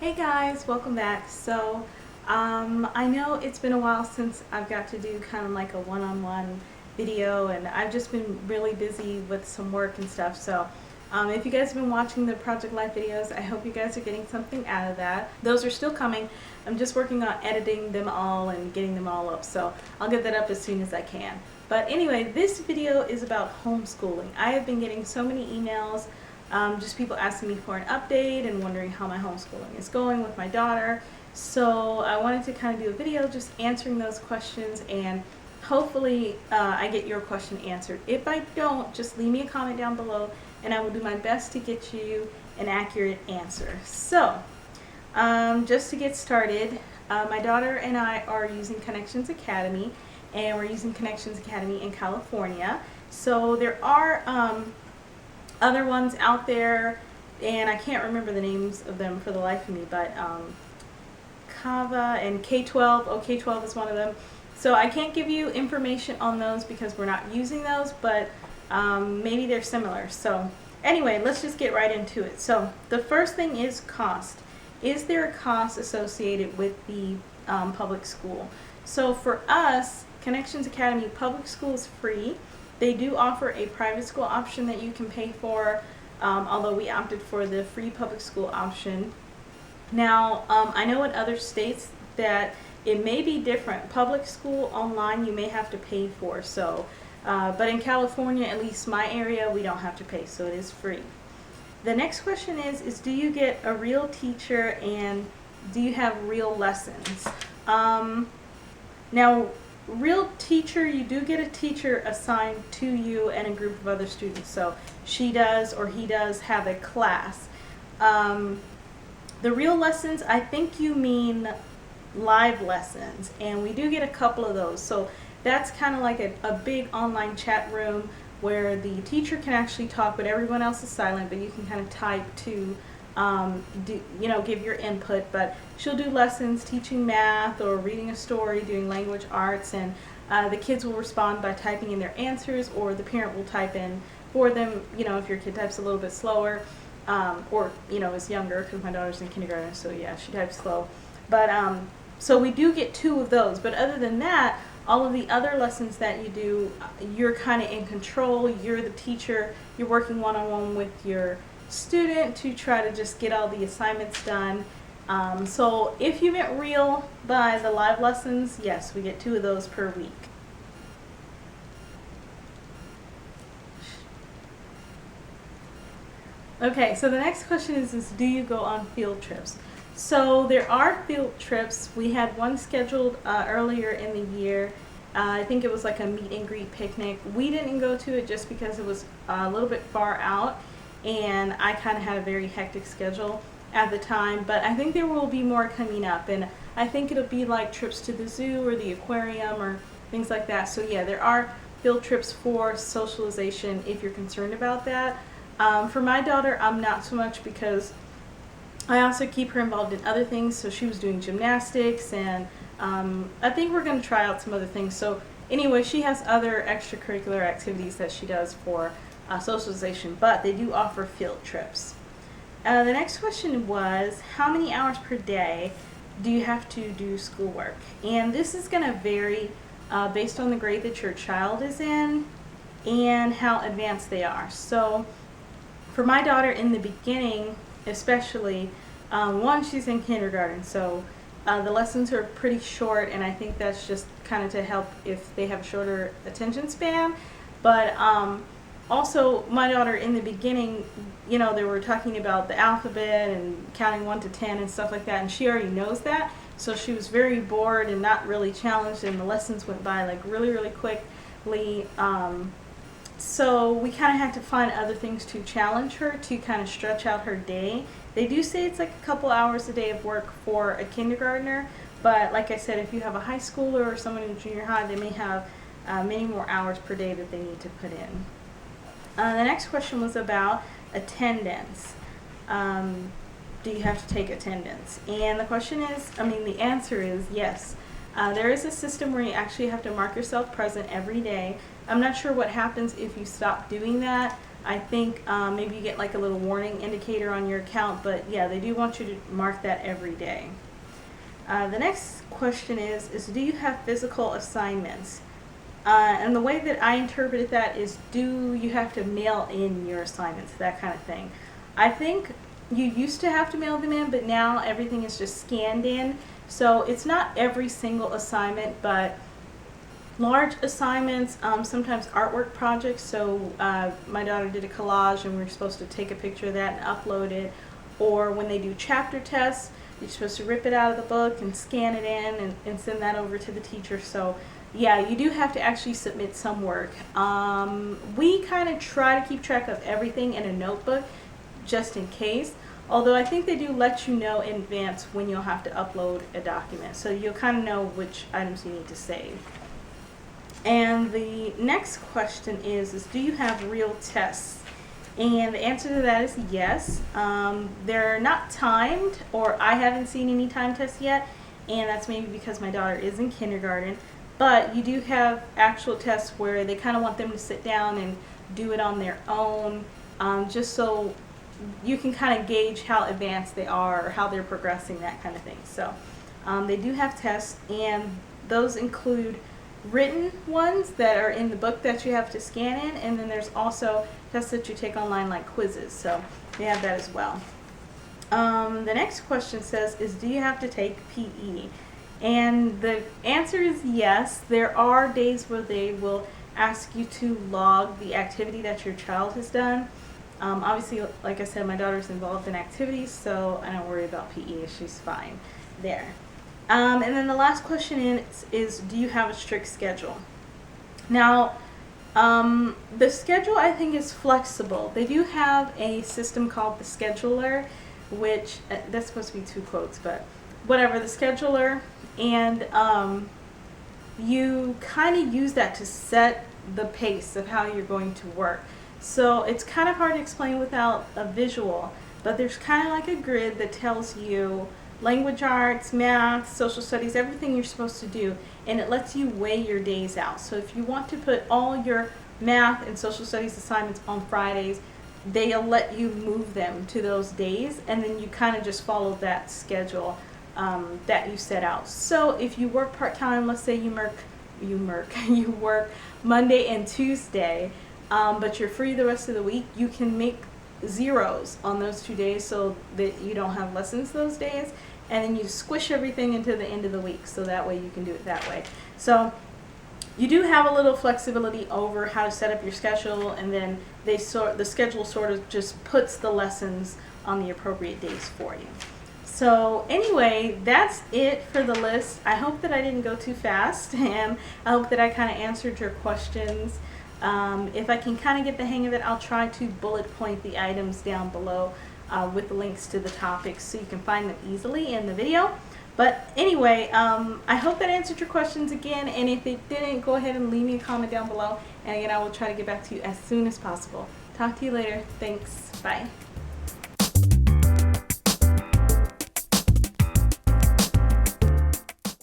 Hey guys, welcome back. I know it's been a while since I've got to do kind of like a one-on-one video, and I've just been really busy with some work and stuff. If you guys have been watching the Project Life videos, I hope you guys are getting something out of that. Those are still coming. I'm just working on editing them all and getting them all up, so I'll get that up as soon as I can. But anyway, this video is about homeschooling. I have been getting so many emails, just people asking me for an update and wondering how my homeschooling is going with my daughter. So I wanted to kind of do a video just answering those questions, and hopefully I get your question answered. If I don't, just leave me a comment down below and I will do my best to get you an accurate answer. Just to get started, my daughter and I are using Connections Academy, and we're using Connections Academy in California. So there are other ones out there, and I can't remember the names of them for the life of me, but Kava and K12, K12 is one of them. So I can't give you information on those because we're not using those, but maybe they're similar. So anyway, let's just get right into it. So the first thing is cost. Is there a cost associated with the public school? So for us, Connections Academy public school is free. They do offer a private school option that you can pay for, although we opted for the free public school option. Now, I know in other states that it may be different. Public school online you may have to pay for, but in California, at least my area, we don't have to pay, so it is free. The next question is do you get a real teacher and do you have real lessons? Now, real teacher, you do get a teacher assigned to you and a group of other students. So she does or he does have a class. The real lessons, I think you mean live lessons, and we do get a couple of those. So that's kind of like a big online chat room where the teacher can actually talk, but everyone else is silent, but you can kind of type to give your input. But she'll do lessons teaching math or reading a story, doing language arts, and the kids will respond by typing in their answers, or the parent will type in for them, if your kid types a little bit slower, or is younger, because my daughter's in kindergarten, so yeah, she types slow. But so we do get 2 of those, but other than that, all of the other lessons that you do, you're kind of in control. You're the teacher. You're working one-on-one with your student to try to just get all the assignments done. So if you meant real by the live lessons, yes, we get 2 of those per week. Okay, so the next question is do you go on field trips? So there are field trips. We had one scheduled earlier in the year. I think it was like a meet and greet picnic. We didn't go to it just because it was a little bit far out, and I kind of had a very hectic schedule at the time. But I think there will be more coming up, and I think it'll be like trips to the zoo or the aquarium or things like that. So yeah, there are field trips for socialization if you're concerned about that. For my daughter, I'm not so much, because I also keep her involved in other things. So she was doing gymnastics, and I think we're going to try out some other things. So anyway, she has other extracurricular activities that she does for socialization, but they do offer field trips. The next question was, how many hours per day do you have to do schoolwork? And this is going to vary based on the grade that your child is in and how advanced they are. So for my daughter in the beginning, especially, she's in kindergarten, so the lessons are pretty short, and I think that's just kind of to help if they have a shorter attention span. But also, my daughter in the beginning, they were talking about the alphabet and counting 1 to 10 and stuff like that, and she already knows that, so she was very bored and not really challenged, and the lessons went by like really, really quickly. So we kind of had to find other things to challenge her to kind of stretch out her day. They do say it's like a couple hours a day of work for a kindergartner, but like I said, if you have a high schooler or someone in junior high, they may have many more hours per day that they need to put in. The next question was about attendance. Do you have to take attendance? And the answer is yes. There is a system where you actually have to mark yourself present every day. I'm not sure what happens if you stop doing that. I think maybe you get like a little warning indicator on your account, but yeah, they do want you to mark that every day. The next question is do you have physical assignments? And the way that I interpreted that is, do you have to mail in your assignments, that kind of thing. I think you used to have to mail them in, but now everything is just scanned in. So it's not every single assignment, but large assignments, sometimes artwork projects. So my daughter did a collage and we were supposed to take a picture of that and upload it. Or when they do chapter tests, you're supposed to rip it out of the book and scan it in and send that over to the teacher. So yeah, you do have to actually submit some work. We kind of try to keep track of everything in a notebook just in case. Although I think they do let you know in advance when you'll have to upload a document. So you'll kind of know which items you need to save. And the next question is do you have real tests? And the answer to that is yes. They're not timed, or I haven't seen any time tests yet, and that's maybe because my daughter is in kindergarten. But you do have actual tests where they kind of want them to sit down and do it on their own, just so you can kind of gauge how advanced they are or how they're progressing, that kind of thing. So they do have tests, and those include written ones that are in the book that you have to scan in, and then there's also tests that you take online like quizzes, so they have that as well. The next question says do you have to take PE? And the answer is yes. There are days where they will ask you to log the activity that your child has done. Obviously, like I said, my daughter's involved in activities, so I don't worry about PE. She's fine there. And then the last question is do you have a strict schedule? Now, the schedule I think is flexible. They do have a system called the scheduler, which that's supposed to be 2 quotes, but whatever, the scheduler, and you kind of use that to set the pace of how you're going to work. So it's kind of hard to explain without a visual, but there's kind of like a grid that tells you language arts, math, social studies, everything you're supposed to do, and it lets you weigh your days out. So if you want to put all your math and social studies assignments on Fridays, they'll let you move them to those days, and then you kind of just follow that schedule that you set out. So if you work part-time, let's say you work Monday and Tuesday, but you're free the rest of the week, you can make zeros on those 2 days so that you don't have lessons those days, and then you squish everything into the end of the week, so that way you can do it that way. So you do have a little flexibility over how to set up your schedule, and then the schedule sort of just puts the lessons on the appropriate days for you. So anyway, that's it for the list. I hope that I didn't go too fast, and I hope that I kind of answered your questions. If I can kind of get the hang of it, I'll try to bullet point the items down below with links to the topics so you can find them easily in the video. But anyway, I hope that answered your questions again, and if it didn't, go ahead and leave me a comment down below, and again, I will try to get back to you as soon as possible. Talk to you later. Thanks. Bye.